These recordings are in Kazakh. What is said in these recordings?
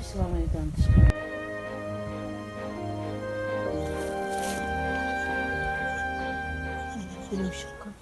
Silamaydan çıkar. Benim şapkam.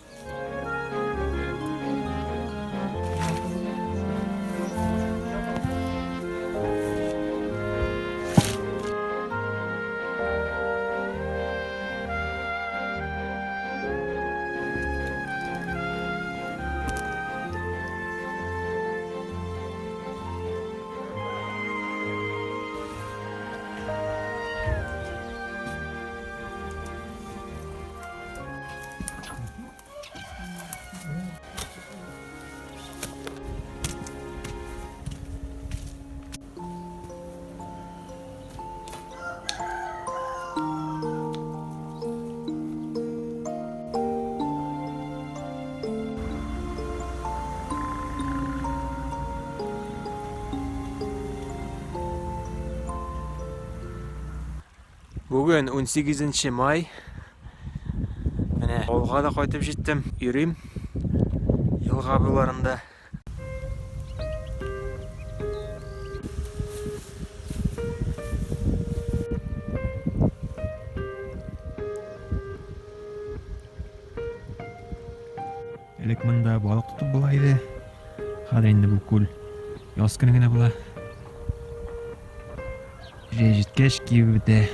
Bugün 18 may. Mine Olga da qaytып жеттім. Үрем Елға бұларында. Элек мында балық тұтып бұлайды. Қазір енді бұл көл яз күні генә була. Жеткәч кибеде.